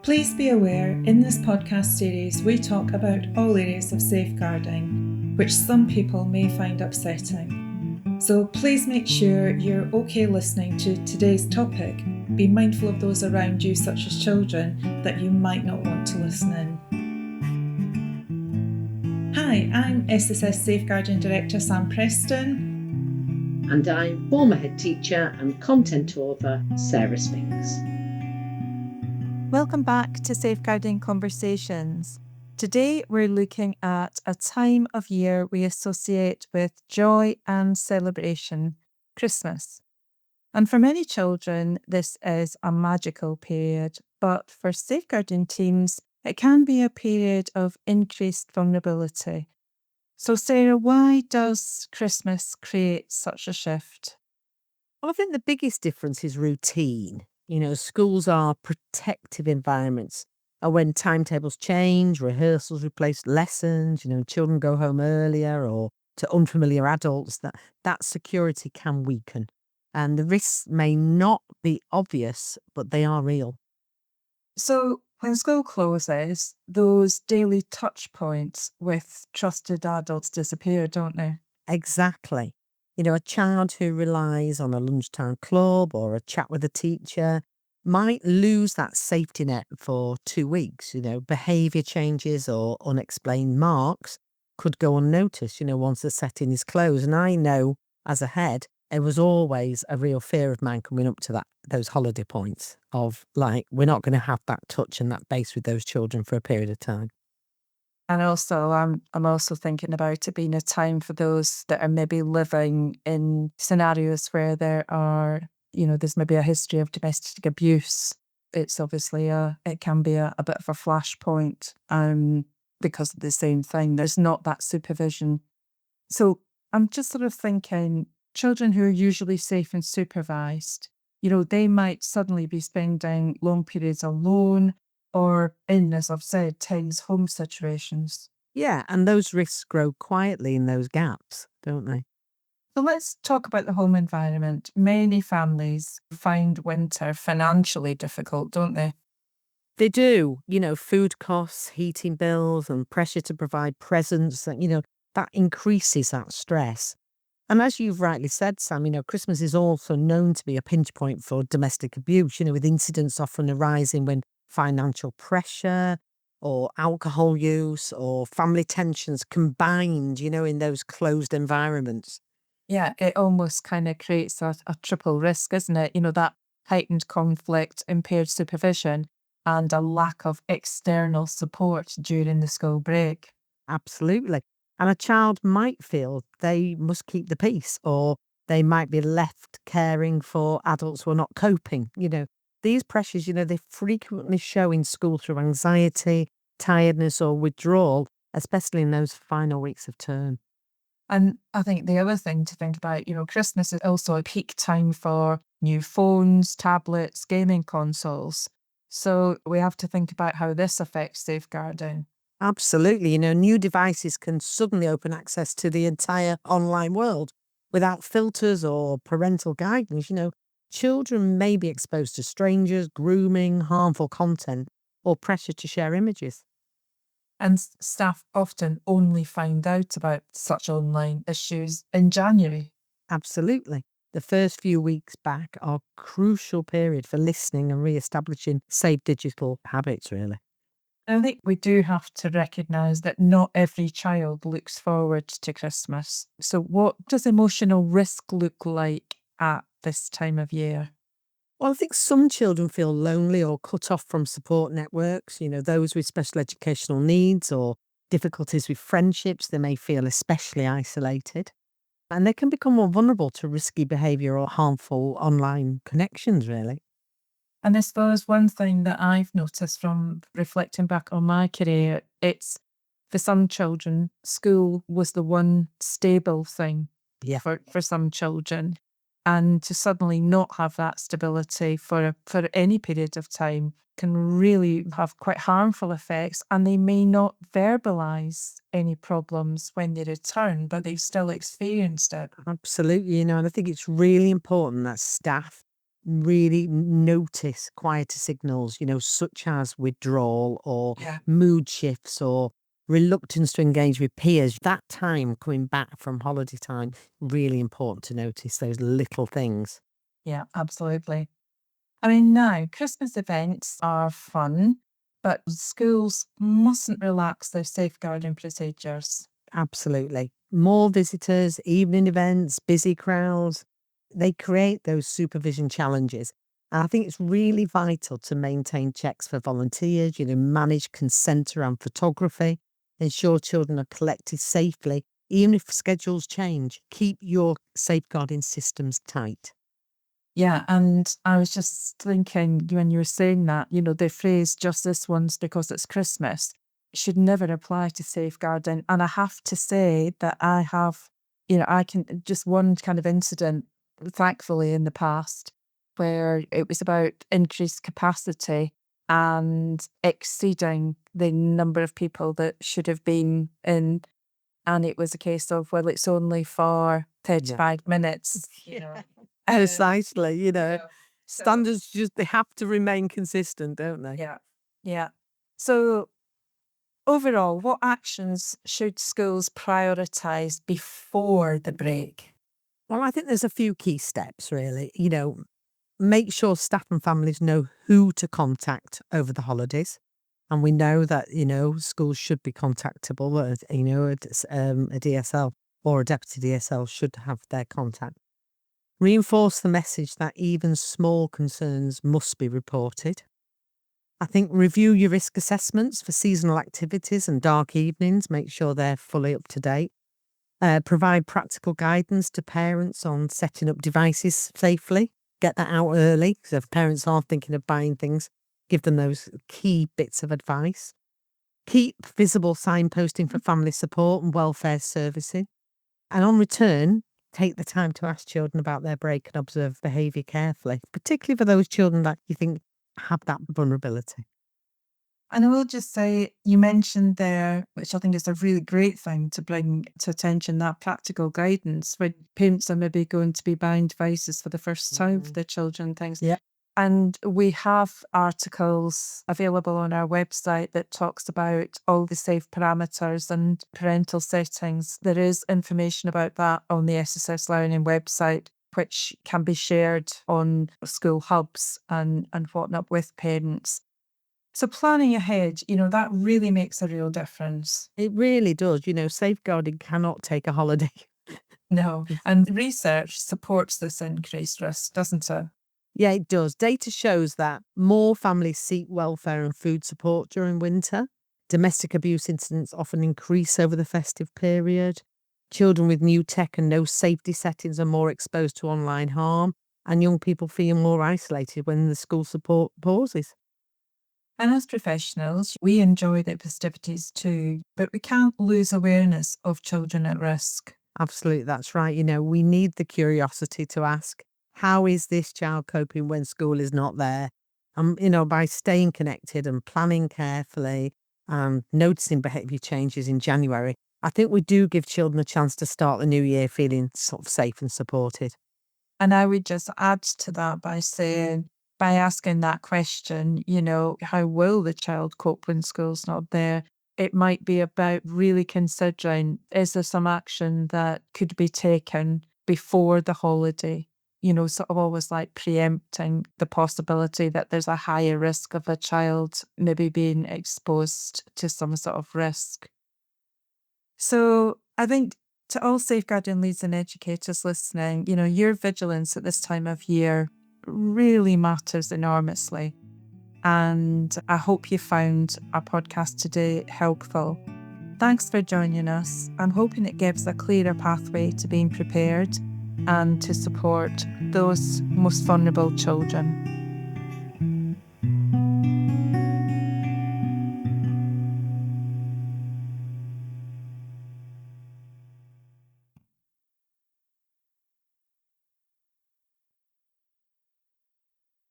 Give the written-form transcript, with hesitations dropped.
Please be aware, in this podcast series we talk about all areas of safeguarding, which some people may find upsetting. So please make sure you're okay listening to today's topic. Be mindful of those around you, such as children, that you might not want to listen in. Hi, I'm SSS Safeguarding Director Sam Preston. And I'm former head teacher and content author Sarah Spinks. Welcome back to Safeguarding Conversations. Today we're looking at a time of year we associate with joy and celebration, Christmas. And for many children, this is a magical period, but for safeguarding teams, it can be a period of increased vulnerability. So Sarah, why does Christmas create such a shift? Well, I think the biggest difference is routine. Schools are protective environments. And when timetables change, rehearsals replace lessons, children go home earlier or to unfamiliar adults, that security can weaken. And the risks may not be obvious, but they are real. So when school closes, those daily touch points with trusted adults disappear, don't they? Exactly. A child who relies on a lunchtime club or a chat with a teacher might lose that safety net for 2 weeks. Behavior changes or unexplained marks could go unnoticed, once the setting is closed. And I know as a head, it was always a real fear of mine coming up to those holiday points of like, we're not going to have that touch and that base with those children for a period of time. And also, I'm also thinking about it being a time for those that are maybe living in scenarios where there are, there's maybe a history of domestic abuse. It's obviously it can be a bit of a flashpoint because of the same thing. There's not that supervision. So I'm just sort of thinking, children who are usually safe and supervised, they might suddenly be spending long periods alone or in, as I've said, tense home situations. Yeah, and those risks grow quietly in those gaps, don't they? So let's talk about the home environment. Many families find winter financially difficult, don't they? They do. Food costs, heating bills, and pressure to provide presents, that increases that stress. And as you've rightly said, Sam, Christmas is also known to be a pinch point for domestic abuse, with incidents often arising when financial pressure or alcohol use or family tensions combined, in those closed environments. Yeah, it almost kind of creates a triple risk, isn't it? That heightened conflict, impaired supervision, and a lack of external support during the school break. Absolutely. And a child might feel they must keep the peace, or they might be left caring for adults who are not coping. These pressures, they frequently show in school through anxiety, tiredness, or withdrawal, especially in those final weeks of term. And I think the other thing to think about, Christmas is also a peak time for new phones, tablets, gaming consoles. So we have to think about how this affects safeguarding. Absolutely. New devices can suddenly open access to the entire online world without filters or parental guidance. Children may be exposed to strangers, grooming, harmful content, or pressure to share images. And staff often only find out about such online issues in January. Absolutely. The first few weeks back are a crucial period for listening and re-establishing safe digital habits, really. I think we do have to recognise that not every child looks forward to Christmas. So what does emotional risk look like at this time of year? Well, I think some children feel lonely or cut off from support networks. Those with special educational needs or difficulties with friendships, they may feel especially isolated. And they can become more vulnerable to risky behaviour or harmful online connections, really. And I suppose one thing that I've noticed from reflecting back on my career, it's for some children, school was the one stable thing Yeah. for some children. And to suddenly not have that stability for any period of time can really have quite harmful effects. And they may not verbalise any problems when they return, but they've still experienced it. Absolutely. And I think it's really important that staff really notice quieter signals, such as withdrawal or Yeah. mood shifts or reluctance to engage with peers. That time coming back from holiday time, really important to notice those little things. Yeah, absolutely. I mean, now, Christmas events are fun, but schools mustn't relax their safeguarding procedures. Absolutely. More visitors, evening events, busy crowds, they create those supervision challenges. And I think it's really vital to maintain checks for volunteers, manage consent around photography, ensure children are collected safely, even if schedules change. Keep your safeguarding systems tight. Yeah, and I was just thinking when you were saying that, the phrase just this once because it's Christmas should never apply to safeguarding. And I have to say that I have, I can just one kind of incident, thankfully, in the past where it was about increased capacity and exceeding the number of people that should have been in. And it was a case of, well, it's only for 35 minutes, Precisely, So, standards just, they have to remain consistent, don't they? yeah, yeah. So overall, what actions should schools prioritise before the break? Well, I think there's a few key steps, really. Make sure staff and families know who to contact over the holidays. And we know that, schools should be contactable. A DSL or a deputy DSL should have their contact. Reinforce the message that even small concerns must be reported. I think review your risk assessments for seasonal activities and dark evenings. Make sure they're fully up to date. Provide practical guidance to parents on setting up devices safely. Get that out early. So if parents are thinking of buying things, give them those key bits of advice. Keep visible signposting for family support and welfare servicing. And on return, take the time to ask children about their break and observe behaviour carefully, particularly for those children that you think have that vulnerability. And I will just say, you mentioned there, which I think is a really great thing to bring to attention, that practical guidance when parents are maybe going to be buying devices for the first time for their children and things. Yeah. And we have articles available on our website that talks about all the safe parameters and parental settings. There is information about that on the SSS Learning website, which can be shared on school hubs and whatnot with parents. So planning ahead, that really makes a real difference. It really does. Safeguarding cannot take a holiday. No. And research supports this increased risk, doesn't it? Yeah, it does. Data shows that more families seek welfare and food support during winter. Domestic abuse incidents often increase over the festive period. Children with new tech and no safety settings are more exposed to online harm, and young people feel more isolated when the school support pauses. And as professionals, we enjoy the festivities too, but we can't lose awareness of children at risk. Absolutely, that's right. We need the curiosity to ask, how is this child coping when school is not there? By staying connected and planning carefully and noticing behaviour changes in January, I think we do give children a chance to start the new year feeling sort of safe and supported. And I would just add to that by saying, by asking that question, how will the child cope when school's not there? It might be about really considering, is there some action that could be taken before the holiday? Sort of always like preempting the possibility that there's a higher risk of a child maybe being exposed to some sort of risk. So I think to all safeguarding leads and educators listening, your vigilance at this time of year really matters enormously. And I hope you found our podcast today helpful. Thanks for joining us. I'm hoping it gives a clearer pathway to being prepared and to support those most vulnerable children.